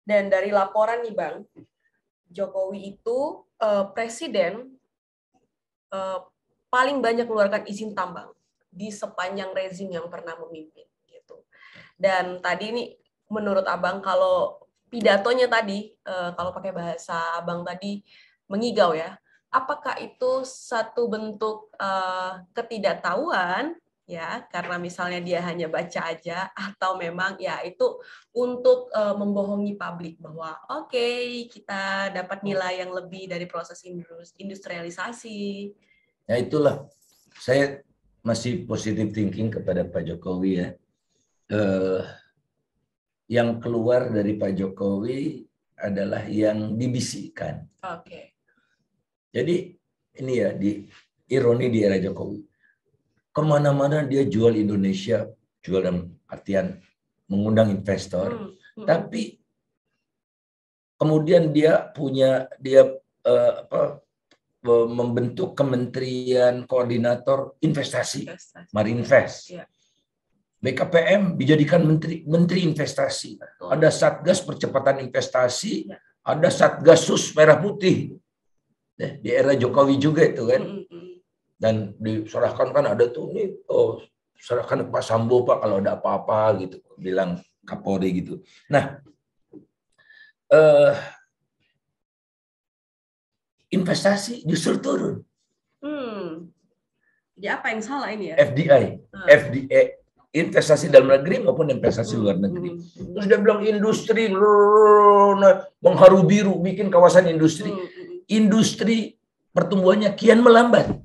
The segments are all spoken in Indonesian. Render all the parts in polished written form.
Dan dari laporan nih Bang, Jokowi itu presiden paling banyak mengeluarkan izin tambang di sepanjang rezim yang pernah memimpin gitu. Dan tadi nih menurut Abang kalau pidatonya tadi kalau pakai bahasa Abang tadi mengigau ya, apakah itu satu bentuk ketidaktahuan ya karena misalnya dia hanya baca aja atau memang ya itu untuk membohongi publik bahwa oke, kita dapat nilai yang lebih dari proses industrialisasi. Ya itulah, saya masih positive thinking kepada Pak Jokowi ya. Yang keluar dari Pak Jokowi adalah yang dibisikkan. Oke. Jadi ini ya ironi di era Jokowi. Kemana-mana dia jual Indonesia, jual dalam artian mengundang investor, tapi kemudian dia membentuk kementerian koordinator investasi, Marinvest. Ya. BKPM dijadikan menteri investasi. Ada Satgas Percepatan Investasi, ada Satgas Sus Merah Putih. Di era Jokowi juga itu kan. Dan diserahkan kan ada tuh nih, serahkan Pak Sambo Pak kalau ada apa-apa gitu, bilang Kapolri gitu. Nah, investasi justru turun. Jadi apa yang salah ini ya? FDI, investasi dalam negeri maupun investasi luar negeri. Terus dia bilang industri mengharu biru, bikin kawasan industri. Industri pertumbuhannya kian melambat.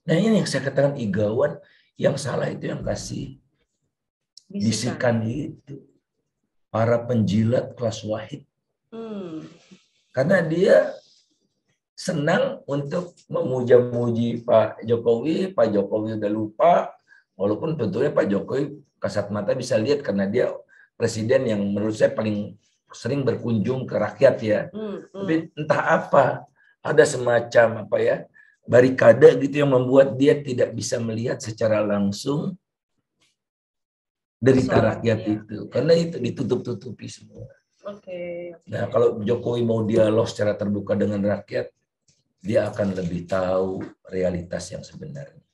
Nah ini yang saya katakan igauan, yang salah itu yang kasih bisikan itu. Para penjilat kelas Wahid. Karena dia senang untuk memuja-muji Pak Jokowi udah lupa, walaupun tentunya Pak Jokowi kasat mata bisa lihat karena dia presiden yang menurut saya paling sering berkunjung ke rakyat ya. Tapi entah apa, ada semacam apa ya, barikade gitu yang membuat dia tidak bisa melihat secara langsung derita rakyat itu. Karena itu ditutup-tutupi semua. Nah, kalau Jokowi mau dialog secara terbuka dengan rakyat, dia akan lebih tahu realitas yang sebenarnya.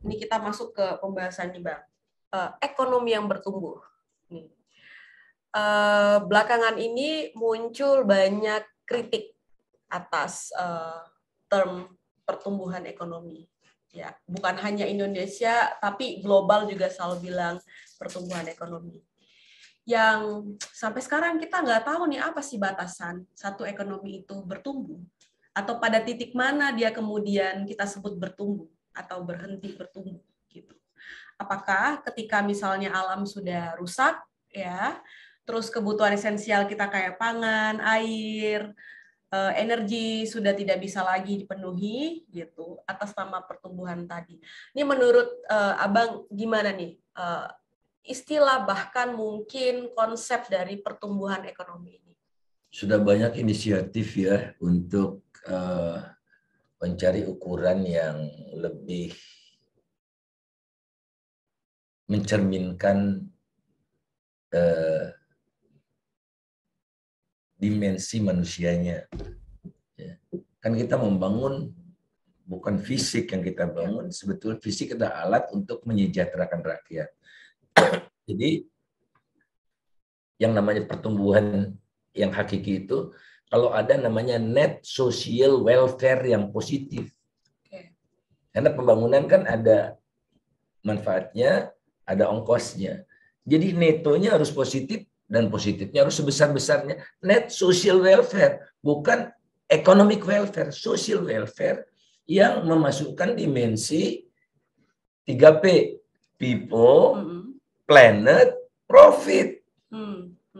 Ini kita masuk ke pembahasan nih, Bang. Ekonomi yang bertumbuh. Belakangan ini muncul banyak kritik atas term pertumbuhan ekonomi. Ya, bukan hanya Indonesia, tapi global juga selalu bilang pertumbuhan ekonomi. Yang sampai sekarang kita nggak tahu nih apa sih batasan satu ekonomi itu bertumbuh. Atau pada titik mana dia kemudian kita sebut bertumbuh atau berhenti bertumbuh gitu. Apakah ketika misalnya alam sudah rusak ya, terus kebutuhan esensial kita kayak pangan, air, energi sudah tidak bisa lagi dipenuhi gitu atas nama pertumbuhan tadi. Ini menurut Abang gimana nih istilah bahkan mungkin konsep dari pertumbuhan ekonomi ini? Sudah banyak inisiatif ya untuk mencari ukuran yang lebih mencerminkan dimensi manusianya. Ya. Kan kita membangun bukan fisik yang kita bangun, sebetulnya fisik adalah alat untuk menyejahterakan rakyat. Jadi yang namanya pertumbuhan yang hakiki itu kalau ada namanya net social welfare yang positif. Karena pembangunan kan ada manfaatnya, ada ongkosnya. Jadi netonya harus positif dan positifnya harus sebesar-besarnya. Net social welfare, bukan economic welfare, social welfare yang memasukkan dimensi 3P, people, planet, profit.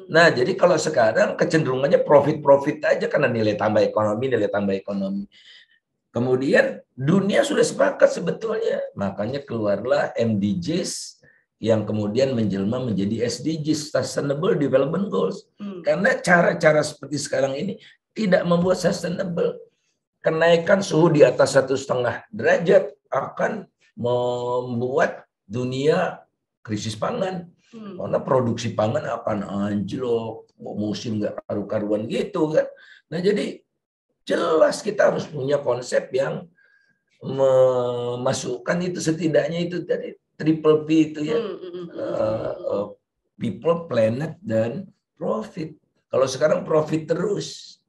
Nah, jadi kalau sekarang kecenderungannya profit aja karena nilai tambah ekonomi. Kemudian dunia sudah sepakat sebetulnya, makanya keluarlah MDGs yang kemudian menjelma menjadi SDGs, Sustainable Development Goals. Karena cara-cara seperti sekarang ini tidak membuat sustainable. Kenaikan suhu di atas 1,5 derajat akan membuat dunia krisis pangan. Karena produksi pangan akan anjlok, musim nggak karu-karuan gitu kan. Nah jadi jelas kita harus punya konsep yang memasukkan itu setidaknya itu dari triple P itu ya, people, planet, dan profit. Kalau sekarang profit terus.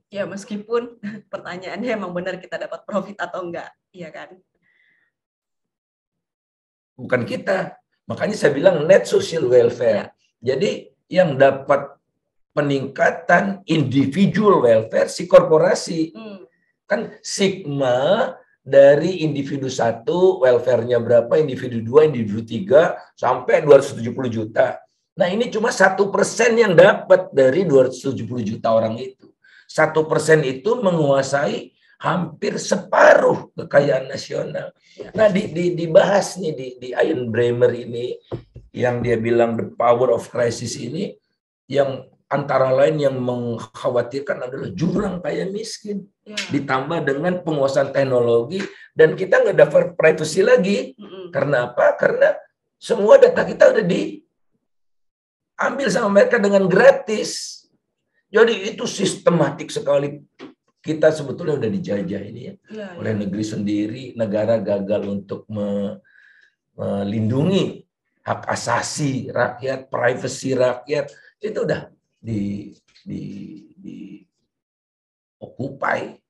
Ya meskipun pertanyaannya emang benar kita dapat profit atau enggak, iya kan? Bukan kita. Makanya saya bilang net social welfare. Ya. Jadi yang dapat peningkatan individual welfare si korporasi. Kan sigma dari individu 1 welfare-nya berapa, individu 2, individu 3 sampai 270 juta. Nah ini cuma 1% yang dapat dari 270 juta orang itu. 1% itu menguasai hampir separuh kekayaan nasional. Nah, dibahas nih di Ian Bremmer ini, yang dia bilang the power of crisis ini, yang antara lain yang mengkhawatirkan adalah jurang kaya miskin. Ditambah dengan penguasaan teknologi, dan kita nggak dapat privacy lagi. Karena apa? Karena semua data kita udah diambil sama mereka dengan gratis. Jadi itu sistematik sekali. Kita sebetulnya udah dijajah ini ya, oleh negeri sendiri. Negara gagal untuk melindungi hak asasi rakyat, privasi rakyat, itu udah di occupy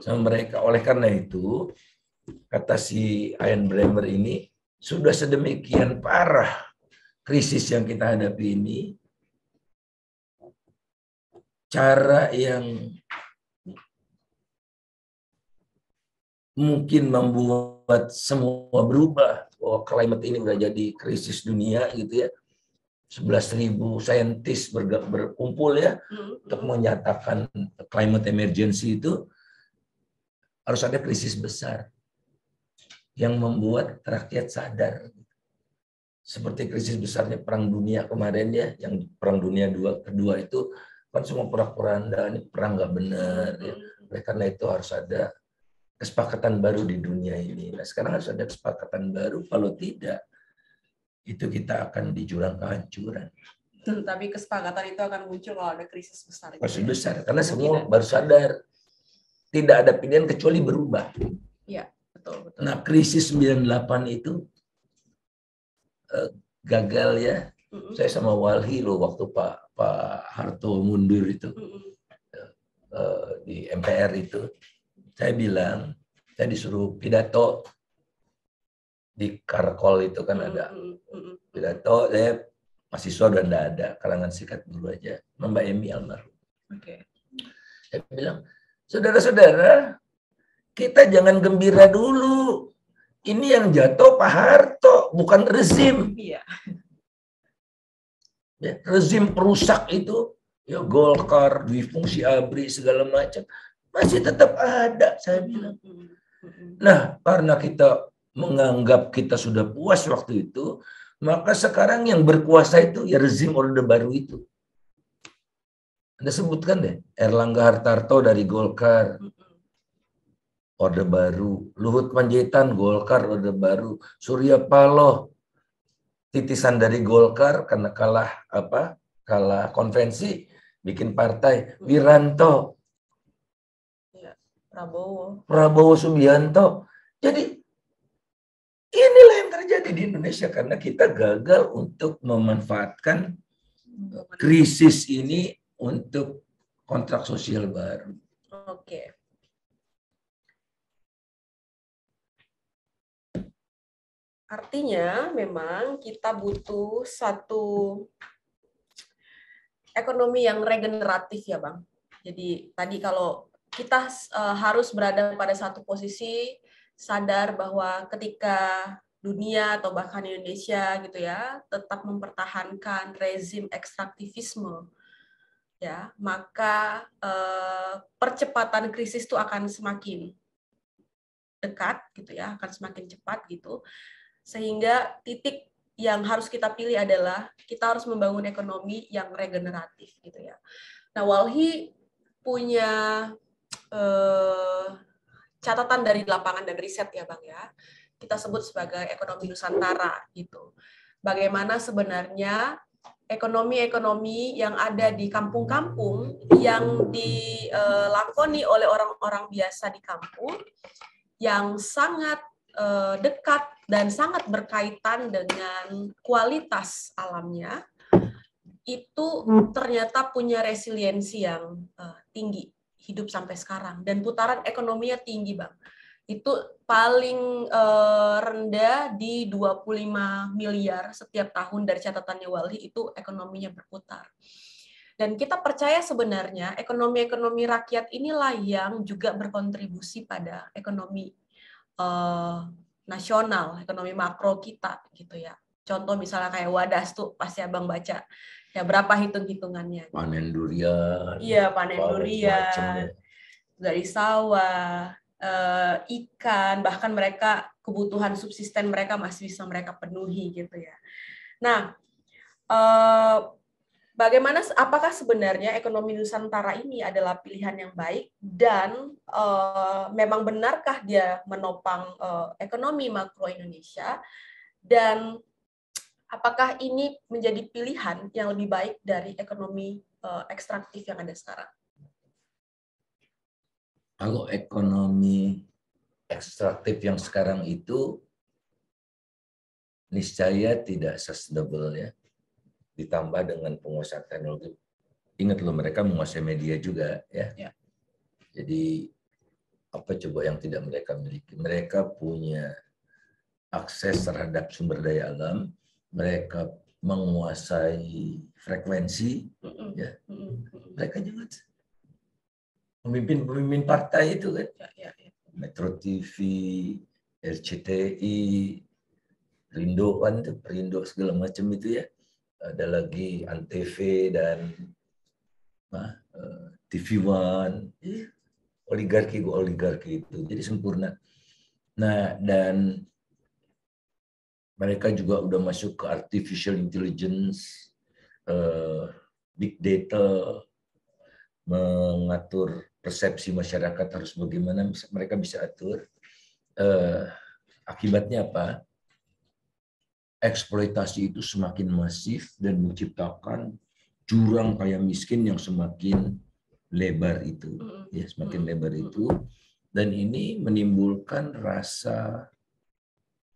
sama mereka. Oleh karena itu, kata si Ian Bremmer ini, sudah sedemikian parah krisis yang kita hadapi ini, cara yang mungkin membuat semua berubah. Oh, climate ini udah jadi krisis dunia gitu ya. 11.000 saintis berkumpul ya untuk menyatakan climate emergency itu. Harus ada krisis besar yang membuat rakyat sadar. Seperti krisis besarnya Perang Dunia kemarin ya, yang Perang Dunia kedua itu kan semua pura-puranda, ini perang nggak benar ya. Oleh karena itu harus ada kesepakatan baru di dunia ini. Nah, sekarang harus ada kesepakatan baru, kalau tidak itu kita akan di jurang kehancuran. Tapi kesepakatan itu akan muncul kalau ada krisis besar. Krisis besar, karena semua baru sadar tidak ada pilihan kecuali berubah. Iya, betul. Nah, krisis 98 itu gagal ya. Saya sama Walhi loh waktu Pak Harto mundur itu di MPR itu. Saya bilang, saya disuruh pidato di Karkol itu kan ada pidato, saya mahasiswa udah enggak ada, kalangan sikat dulu aja, Mbak Emi almarhum. Saya bilang, saudara-saudara, kita jangan gembira dulu. Ini yang jatuh Pak Harto, bukan rezim. Iya. Ya, rezim perusak itu, ya Golkar, Dwi-fungsi ABRI, segala macam, masih tetap ada, saya bilang. Nah, karena kita menganggap kita sudah puas waktu itu, maka sekarang yang berkuasa itu ya rezim Orde Baru itu. Anda sebutkan deh, Erlangga Hartarto dari Golkar, Orde Baru, Luhut Panjaitan, Golkar, Orde Baru, Surya Paloh, titisan dari Golkar karena kalah konvensi, bikin partai, Wiranto, Prabowo Subianto. Jadi inilah yang terjadi di Indonesia karena kita gagal untuk memanfaatkan krisis ini untuk kontrak sosial baru. Oke. Artinya memang kita butuh satu ekonomi yang regeneratif ya Bang. Jadi tadi kalau kita harus berada pada satu posisi, sadar bahwa ketika dunia atau bahkan Indonesia gitu ya tetap mempertahankan rezim ekstraktivisme, ya maka percepatan krisis itu akan semakin dekat gitu ya, akan semakin cepat gitu, sehingga titik yang harus kita pilih adalah kita harus membangun ekonomi yang regeneratif gitu ya. Nah, Walhi punya catatan dari lapangan dan riset ya Bang ya. Kita sebut sebagai ekonomi Nusantara gitu. bagaimana sebenarnya ekonomi-ekonomi yang ada di kampung-kampung yang dilakoni oleh orang-orang biasa di kampung yang sangat dekat dan sangat berkaitan dengan kualitas alamnya, itu ternyata punya resiliensi yang tinggi hidup sampai sekarang, dan putaran ekonominya tinggi, Bang. Itu paling rendah di 25 miliar setiap tahun dari catatannya Walhi, itu ekonominya berputar. Dan kita percaya sebenarnya ekonomi-ekonomi rakyat inilah yang juga berkontribusi pada ekonomi nasional, ekonomi makro kita gitu ya. Contoh misalnya kayak Wadas tuh pasti Abang baca. Ya berapa hitung-hitungannya. Panen durian. Iya, panen durian. Dari sawah, ikan, bahkan mereka kebutuhan subsisten mereka masih bisa mereka penuhi gitu ya. Nah, bagaimana, apakah sebenarnya ekonomi Nusantara ini adalah pilihan yang baik, dan memang benarkah dia menopang ekonomi makro Indonesia, dan apakah ini menjadi pilihan yang lebih baik dari ekonomi ekstraktif yang ada sekarang? Kalau ekonomi ekstraktif yang sekarang itu niscaya tidak sustainable ya. Ditambah dengan penguasaan teknologi. Ingat loh, mereka menguasai media juga ya. Jadi apa coba yang tidak mereka miliki? Mereka punya akses terhadap sumber daya alam, mereka menguasai frekuensi, ya. Mereka juga pemimpin partai itu kan, Metro TV, RCTI, Rindo kan, Perindo segala macam itu ya. Ada lagi Antv dan TV One, oligarki itu, jadi sempurna. Nah, dan mereka juga udah masuk ke artificial intelligence, big data, mengatur persepsi masyarakat harus bagaimana, mereka bisa atur. Akibatnya apa? Eksploitasi itu semakin masif dan menciptakan jurang kaya miskin yang semakin lebar itu, ya, semakin lebar itu, dan ini menimbulkan rasa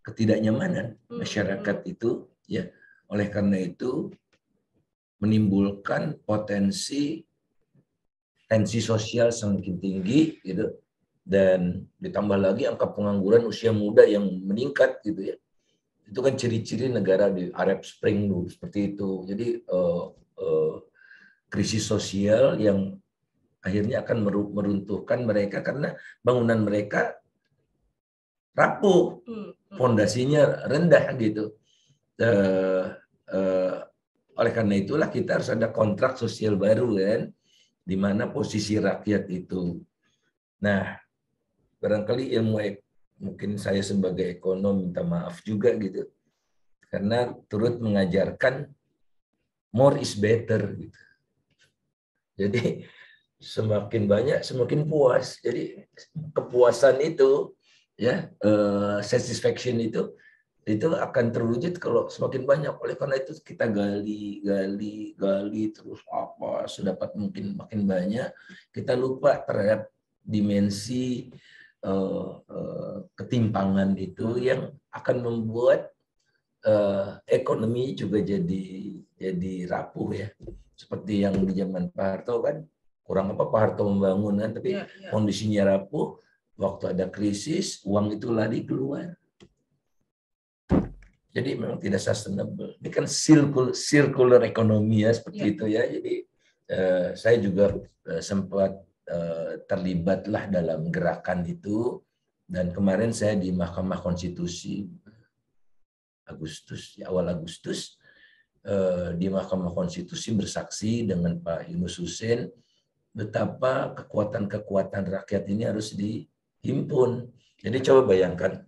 ketidaknyamanan masyarakat itu, ya. Oleh karena itu menimbulkan potensi tensi sosial semakin tinggi gitu, dan ditambah lagi angka pengangguran usia muda yang meningkat gitu ya. Itu kan ciri-ciri negara di Arab Spring dulu seperti itu. Jadi krisis sosial yang akhirnya akan meruntuhkan mereka karena bangunan mereka rapuh, fondasinya rendah gitu. Oleh karena itulah kita harus ada kontrak sosial baru kan, di mana posisi rakyat itu. Nah, barangkali mungkin saya sebagai ekonom minta maaf juga gitu, karena turut mengajarkan more is better gitu. Jadi semakin banyak semakin puas. Jadi kepuasan itu ya, satisfaction itu akan terwujud kalau semakin banyak. Oleh karena itu kita gali terus apa sedapat mungkin makin banyak. Kita lupa terhadap dimensi ketimpangan itu yang akan membuat ekonomi juga jadi rapuh ya. Seperti yang di zaman Pak Harto kan, kurang apa Pak Harto membangun kan, tapi kondisinya rapuh, waktu ada krisis uang itu lari keluar. Jadi memang tidak sustainable. Ini kan circular ekonomi ya, seperti itu ya. Jadi saya juga sempat terlibatlah dalam gerakan itu, dan kemarin saya di Mahkamah Konstitusi awal Agustus di Mahkamah Konstitusi bersaksi dengan Pak Yunus Hussein betapa kekuatan-kekuatan rakyat ini harus dihimpun. Jadi coba bayangkan,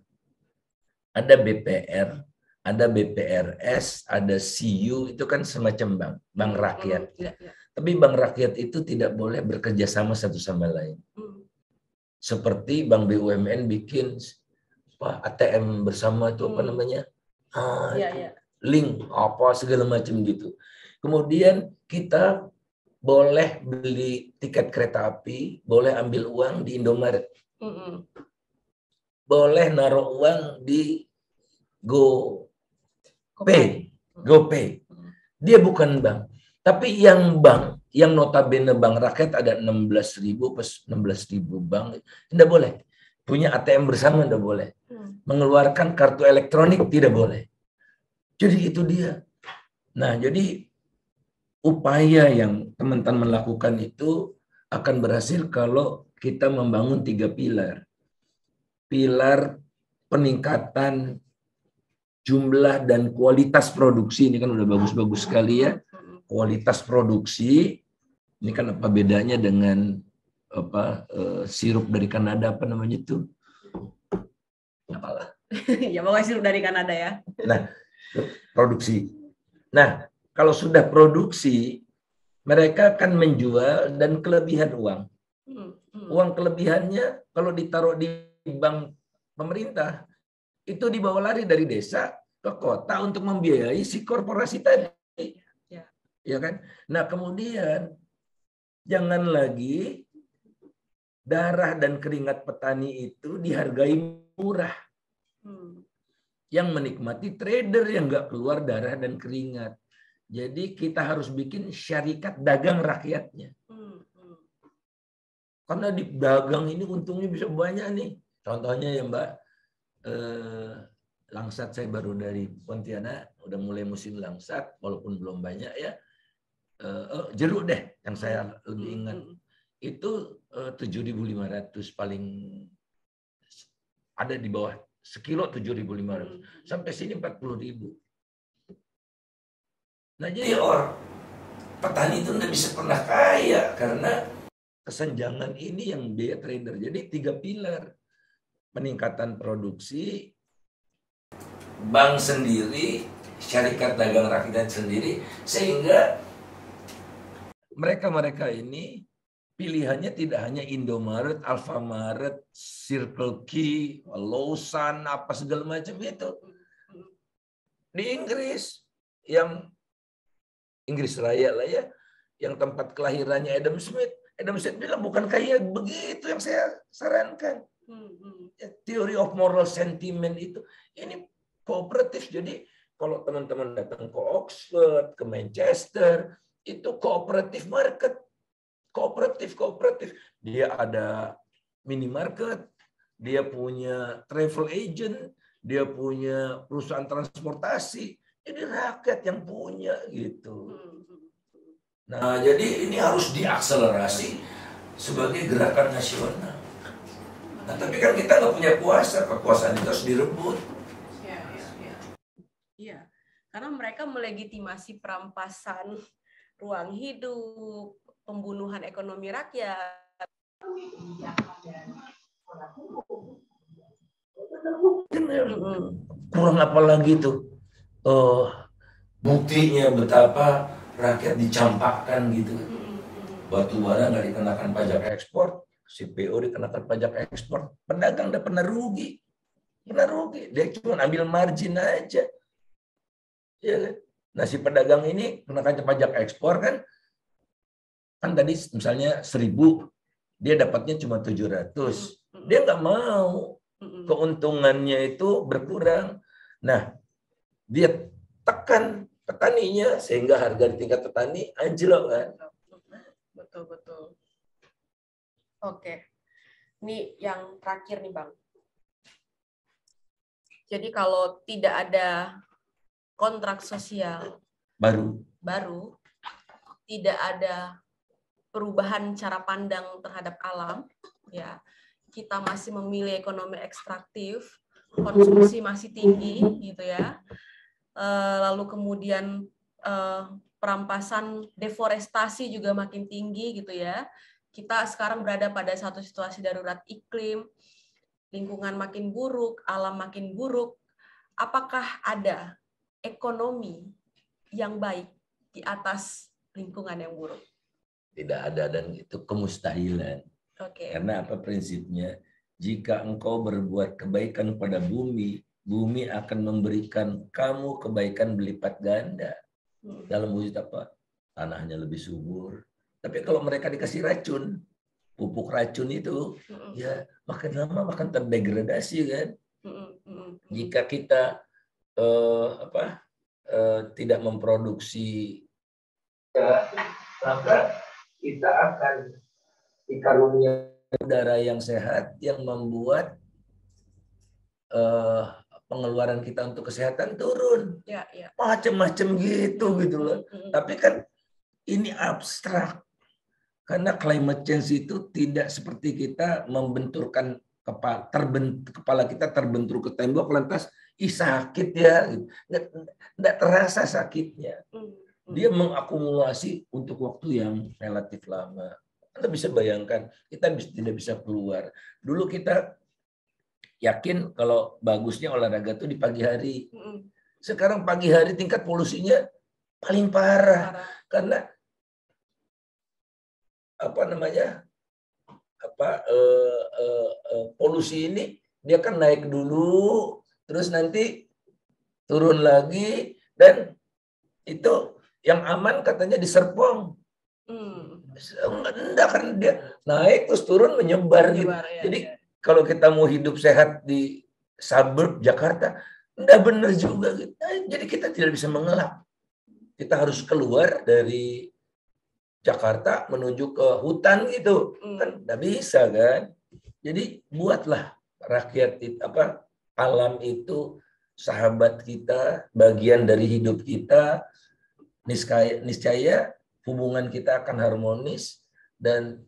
ada BPR, ada BPRS, ada CU, itu kan semacam bank rakyat. Tapi bank rakyat itu tidak boleh bekerja sama satu sama lain. Seperti bank BUMN bikin ATM bersama itu apa namanya? link apa segala macam gitu. Kemudian kita boleh beli tiket kereta api, boleh ambil uang di Indomaret, boleh naruh uang di GoPay. Dia bukan bank. Tapi yang bank, yang notabene bank rakyat ada 16.000 plus 16.000 bank, tidak boleh. Punya ATM bersama tidak boleh. Mengeluarkan kartu elektronik tidak boleh. Jadi itu dia. Nah, jadi upaya yang teman-teman lakukan itu akan berhasil kalau kita membangun 3 pilar. Pilar peningkatan jumlah dan kualitas produksi, ini kan udah bagus-bagus sekali ya. Kualitas produksi, ini kan apa bedanya dengan sirup dari Kanada, apa namanya itu? Apalah. Ya, pokoknya sirup dari Kanada ya. Nah, produksi. Nah, kalau sudah produksi, mereka akan menjual dan kelebihan uang. Uang kelebihannya kalau ditaruh di bank pemerintah, itu dibawa lari dari desa ke kota untuk membiayai si korporasi tadi. Ya kan? Nah, kemudian jangan lagi darah dan keringat petani itu dihargai murah. Yang menikmati trader yang nggak keluar darah dan keringat. Jadi kita harus bikin syarikat dagang rakyatnya. Karena di dagang ini untungnya bisa banyak nih. Contohnya ya Mbak, langsat saya baru dari Pontianak, udah mulai musim langsat, walaupun belum banyak ya. Jeruk deh yang saya lebih ingat. Itu 7.500 paling ada di bawah sekilo 7.500 sampai sini 40.000. Nah jadi orang petani itu tidak bisa pernah kaya karena kesenjangan ini yang biaya trader. Jadi 3 pilar, peningkatan produksi, bank sendiri, syarikat dagang rakyat sendiri, sehingga mereka ini pilihannya tidak hanya Indomaret, Alfamaret, Circle K, Lawson, apa segala macam itu. Di Inggris, yang Inggris Raya lah ya, yang tempat kelahirannya Adam Smith. Adam Smith bilang bukan kayak begitu yang saya sarankan. Theory of moral sentiment itu. Ini kooperatif. Jadi kalau teman-teman datang ke Oxford, ke Manchester, itu kooperatif market. Kooperatif. Dia ada minimarket, dia punya travel agent, dia punya perusahaan transportasi. Jadi rakyat yang punya gitu. Nah, jadi ini harus diakselerasi sebagai gerakan nasional. Nah, tapi kan kita nggak punya kuasa, kekuasaan itu harus direbut. Iya, karena mereka melegitimasi perampasan ruang hidup, pembunuhan ekonomi rakyat. Kurang apa lagi tuh? Buktinya betapa rakyat dicampakkan gitu. Batu bara nggak dikenakan pajak ekspor, CPO dikenakan pajak ekspor, pedagang udah pernah rugi, dia cuma ambil margin aja. Ya kan? Nah si pedagang ini kenakan pajak ekspor kan tadi misalnya 1.000, dia dapatnya cuma 700, dia nggak mau keuntungannya itu berkurang. Nah dia tekan petaninya sehingga harga di tingkat petani anjlok kan. Betul. Oke. Ini yang terakhir nih Bang. Jadi kalau tidak ada kontrak sosial baru, tidak ada perubahan cara pandang terhadap alam, ya, kita masih memilih ekonomi ekstraktif, konsumsi masih tinggi, gitu ya. Lalu kemudian perampasan, deforestasi juga makin tinggi, gitu ya. Kita sekarang berada pada satu situasi darurat iklim, lingkungan makin buruk, alam makin buruk. Apakah ada ekonomi yang baik di atas lingkungan yang buruk? Tidak ada, dan itu kemustahilan. Karena apa prinsipnya? Jika engkau berbuat kebaikan pada bumi, bumi akan memberikan kamu kebaikan berlipat ganda. Dalam wujud apa? Tanahnya lebih subur. Tapi kalau mereka dikasih racun, pupuk racun itu, ya makin lama makin terdegradasi kan. Jika kita tidak memproduksi, maka kita akan dikaruniai udara yang sehat yang membuat pengeluaran kita untuk kesehatan turun. Macam-macam gitu loh. Tapi kan ini abstrak. Karena climate change itu tidak seperti kita membenturkan kepala kita terbentur ke tembok lantas sakit ya. Nggak terasa sakitnya. Dia mengakumulasi untuk waktu yang relatif lama. Anda bisa bayangkan, kita tidak bisa keluar. Dulu kita yakin kalau bagusnya olahraga itu di pagi hari. Sekarang pagi hari tingkat polusinya paling parah. Karena polusi ini dia kan naik dulu, terus nanti turun lagi, dan itu yang aman katanya di Serpong. Enggak, kan dia naik terus turun menyebar gitu. Jadi kalau kita mau hidup sehat di suburb Jakarta, enggak benar juga gitu. Jadi kita tidak bisa mengelak. Kita harus keluar dari Jakarta menuju ke hutan gitu. Kan enggak bisa kan. Jadi buatlah rakyat alam itu sahabat kita, bagian dari hidup kita. Niscaya hubungan kita akan harmonis dan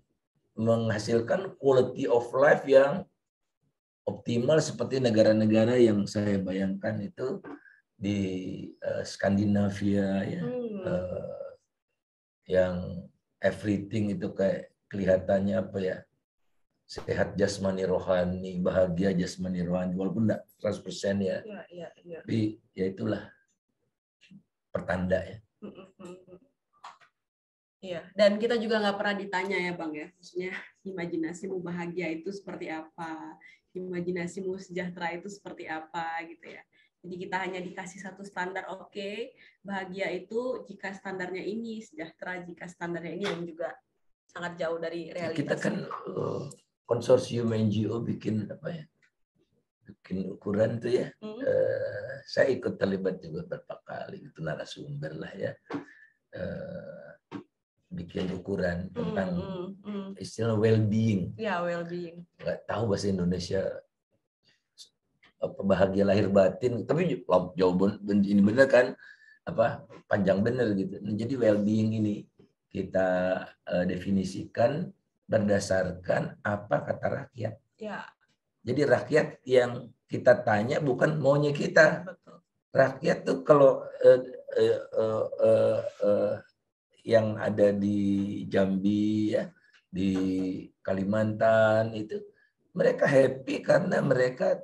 menghasilkan quality of life yang optimal seperti negara-negara yang saya bayangkan itu di Skandinavia ya, yang everything itu kayak kelihatannya sehat jasmani rohani, bahagia jasmani rohani, walaupun enggak 100% ya. Tapi ya itulah pertanda ya. Iya, dan kita juga nggak pernah ditanya ya Bang ya, maksudnya imajinasimu bahagia itu seperti apa, imajinasimu sejahtera itu seperti apa gitu ya. Jadi kita hanya dikasih satu standar, oke, bahagia itu jika standarnya ini, sejahtera jika standarnya ini, yang juga sangat jauh dari realitas. Kita kan konsorsium NGO bikin bikin ukuran tuh ya. Saya ikut terlibat juga beberapa kali, itu narasumber lah ya. Bikin ukuran tentang istilah well-being. Ya, well-being. Nggak tahu bahasa Indonesia bahagia lahir batin, tapi jawaban ini benar kan, panjang benar gitu. Jadi well-being ini kita definisikan berdasarkan apa kata rakyat. Ya. Jadi rakyat yang kita tanya bukan maunya kita. Betul. Rakyat tuh kalau yang ada di Jambi ya, di Kalimantan itu, mereka happy karena mereka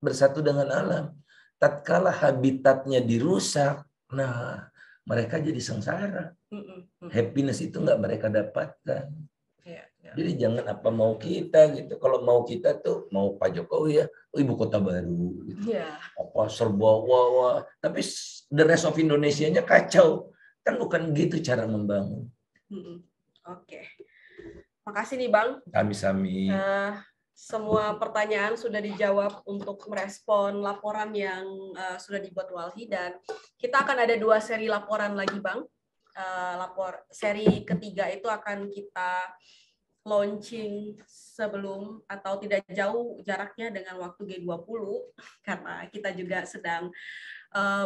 bersatu dengan alam. Tatkala habitatnya dirusak, nah mereka jadi sengsara. Happiness itu nggak mereka dapatkan. Jadi jangan apa mau kita gitu. Kalau mau kita tuh mau Pak Jokowi ya, ibu kota baru gitu. Apa serba wah. Tapi the rest of Indonesianya kacau. Kan bukan gitu cara membangun. Oke. Makasih nih Bang. Sami-sami. Semua pertanyaan sudah dijawab untuk merespon laporan yang sudah dibuat Walhi, dan kita akan ada 2 seri laporan lagi Bang. Seri ketiga itu akan kita launching sebelum atau tidak jauh jaraknya dengan waktu G20, karena kita juga sedang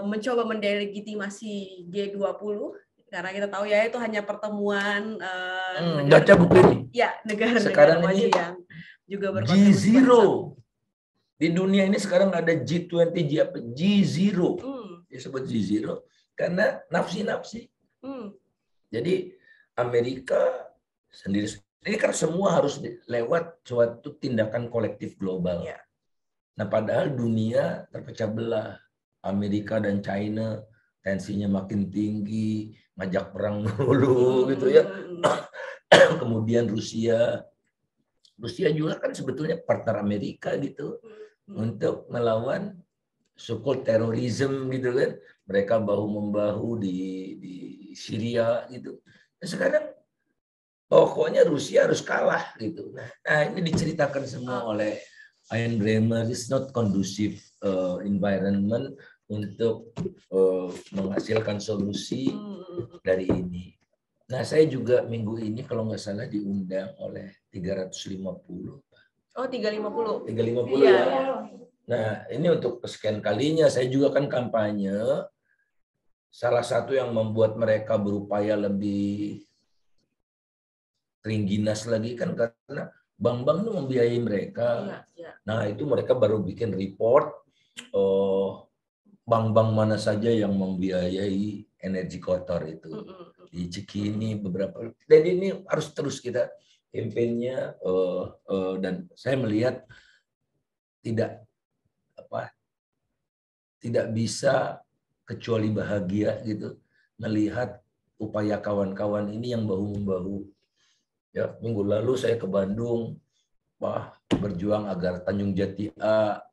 mencoba mendelegitimasi G20, karena kita tahu ya itu hanya pertemuan baca buku ini. Ya, sekarang negara ini yang juga G0 di dunia ini. Sekarang ada G20, G0 disebut G0 karena nafsi. Jadi Amerika sendiri ini kan semua harus lewat suatu tindakan kolektif global. Nah, padahal dunia terpecah belah. Amerika dan China tensinya makin tinggi, ngajak perang dulu gitu ya. Kemudian Rusia juga kan sebetulnya partner Amerika gitu. untuk melawan so-called terorisme gitu kan. Mereka bahu-membahu di Syria gitu. Nah, sekarang pokoknya Rusia harus kalah gitu. Nah, ini diceritakan semua oleh Ian Bremmer. It's not conducive environment untuk menghasilkan solusi dari ini. Nah, saya juga minggu ini kalau nggak salah diundang oleh 350. Oh, 350. 350 ya. Nah, ini untuk kesekian kalinya saya juga kan kampanye. Salah satu yang membuat mereka berupaya lebih ringginas lagi kan karena bank-bank itu membiayai mereka. Nah, itu mereka baru bikin report bank-bank mana saja yang membiayai energi kotor itu. Di Cikini beberapa. Dan ini harus terus kita kampanye dan saya melihat tidak bisa kecuali bahagia gitu melihat upaya kawan-kawan ini yang bahu-membahu. Ya, minggu lalu saya ke Bandung, berjuang agar Tanjung Jati A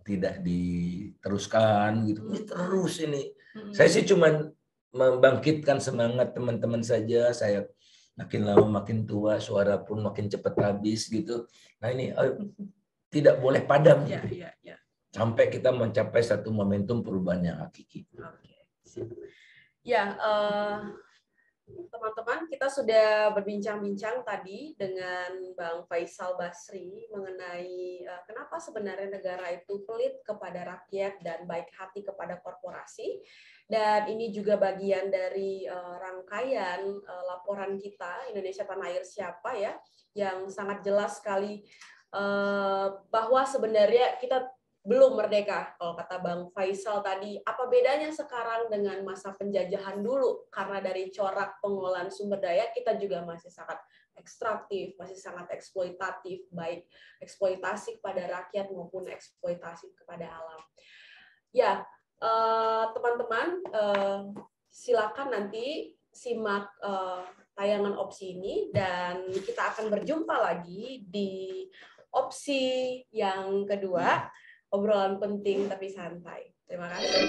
tidak diteruskan gitu. Ini terus ini. Saya sih cuman membangkitkan semangat teman-teman saja. Saya makin lama makin tua, suara pun makin cepat habis gitu. Nah ini tidak boleh padam. Sampai kita mencapai satu momentum perubahan yang hakiki. Ya, teman-teman, kita sudah berbincang-bincang tadi dengan Bang Faisal Basri mengenai kenapa sebenarnya negara itu pelit kepada rakyat dan baik hati kepada korporasi. Dan ini juga bagian dari rangkaian laporan kita, Indonesia Tanah Air Siapa ya, yang sangat jelas sekali bahwa sebenarnya kita belum merdeka. Kalau kata Bang Faisal tadi, apa bedanya sekarang dengan masa penjajahan dulu? Karena dari corak pengelolaan sumber daya, kita juga masih sangat ekstraktif, masih sangat eksploitatif, baik eksploitasi kepada rakyat maupun eksploitasi kepada alam. Ya, teman-teman, silakan nanti simak tayangan opsi ini, dan kita akan berjumpa lagi di opsi yang kedua, obrolan penting tapi santai. Terima kasih.